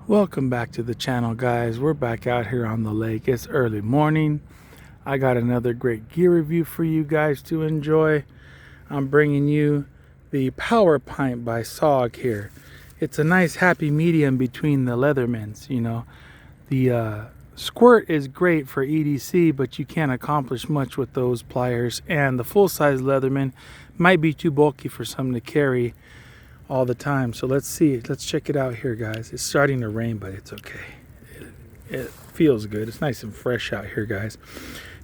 Welcome back to the channel, guys. We're back out here on the lake. It's early morning. I got another great gear review for you guys to enjoy. I'm bringing you the PowerPint by SOG here. It's a nice happy medium between the Leathermans. You know, the squirt is great for EDC, but you can't accomplish much with those pliers, and the full-size Leatherman might be too bulky for some to carry all the time. So let's check it out here, guys. It's starting to rain, but it's okay. It feels good. It's nice and fresh out here, guys.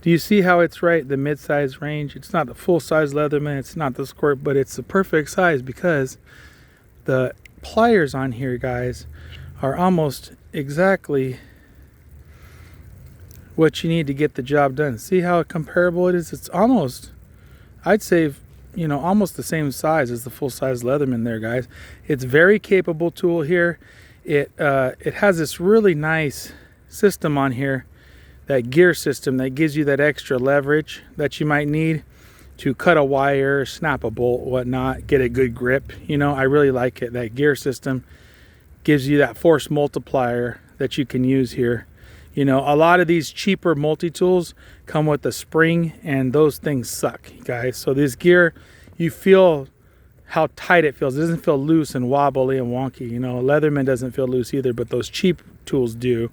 Do you see how it's right, the mid-size range? It's not the full-size Leatherman, it's not the squirt, but it's the perfect size because the pliers on here, guys, are almost exactly what you need to get the job done. See how comparable it is? It's almost, I'd say, you know, almost the same size as the full-size Leatherman there, guys. It's very capable tool here. It has this really nice system on here, that gear system that gives you that extra leverage that you might need to cut a wire, snap a bolt, whatnot, get a good grip. You know, I really like it. That gear system gives you that force multiplier that you can use here. You know, a lot of these cheaper multi-tools come with a spring, and those things suck, guys. So this gear, you feel how tight it feels. It doesn't feel loose and wobbly and wonky. You know, Leatherman doesn't feel loose either, but those cheap tools do.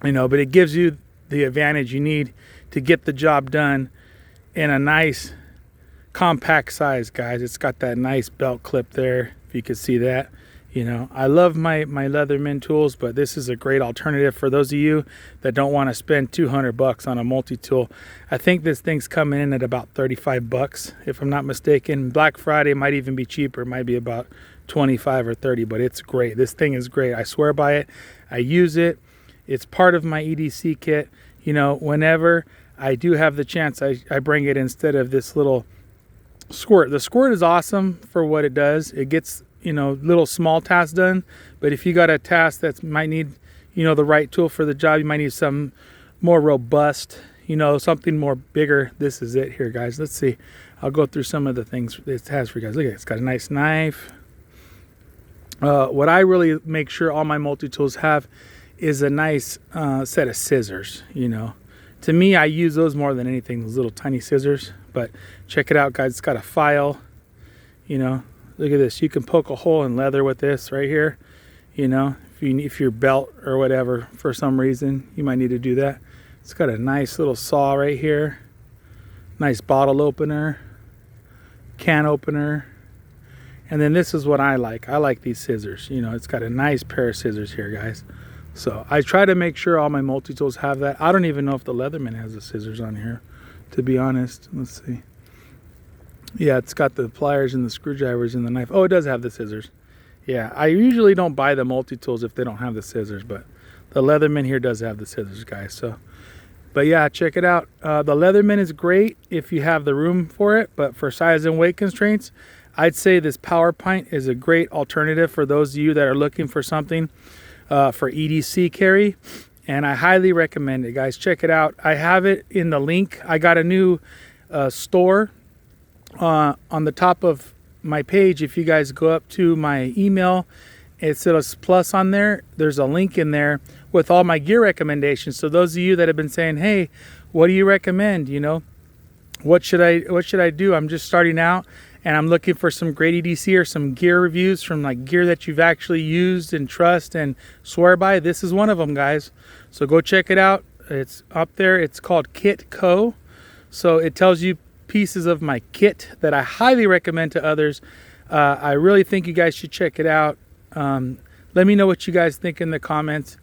You know, but it gives you the advantage you need to get the job done in a nice compact size, guys. It's got that nice belt clip there, if you can see that. You know, I love my Leatherman tools, but this is a great alternative for those of you that don't want to spend $200 on a multi-tool. I think this thing's coming in at about 35 bucks, if I'm not mistaken. Black Friday might even be cheaper. It might be about 25 or 30, but it's great. This thing is great. I swear by it. I use it. It's part of my EDC kit. You know, whenever I do have the chance, I bring it instead of this little squirt. The squirt is awesome for what it does. It gets, you know, little small tasks done, but if you got a task that might need, you know, the right tool for the job, you might need some more robust, you know, something more bigger. This is it here, guys. Let's see. I'll go through some of the things it has for you guys. Look at it. It's got a nice knife. What I really make sure all my multi-tools have is a nice set of scissors. You know, to me, I use those more than anything, those little tiny scissors. But check it out, guys. It's got a file. You know, look at this. You can poke a hole in leather with this right here. You know, if your belt or whatever, for some reason, you might need to do that. It's got a nice little saw right here. Nice bottle opener, can opener. And then this is what I like. I like these scissors. You know, it's got a nice pair of scissors here, guys. So I try to make sure all my multi-tools have that. I don't even know if the Leatherman has the scissors on here, to be honest. Let's see. Yeah, it's got the pliers and the screwdrivers and the knife. Oh, it does have the scissors. Yeah, I usually don't buy the multi-tools if they don't have the scissors, but the Leatherman here does have the scissors, guys. So, but yeah, check it out. The Leatherman is great if you have the room for it, but for size and weight constraints, I'd say this PowerPint is a great alternative for those of you that are looking for something for EDC carry, and I highly recommend it, guys. Check it out. I have it in the link. I got a new store on the top of my page. If you guys go up to my email, it says plus on there. There's a link in there with all my gear recommendations. So those of you that have been saying, hey, what do you recommend? You know, what should I do? I'm just starting out and I'm looking for some great EDC or some gear reviews from like gear that you've actually used and trust and swear by. This is one of them, guys. So go check it out. It's up there. It's called Kit Co. So it tells you pieces of my kit that I highly recommend to others. I really think you guys should check it out. Let me know what you guys think in the comments.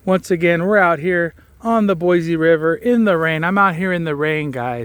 Once again, we're out here on the Boise River in the rain. I'm out here in the rain, guys.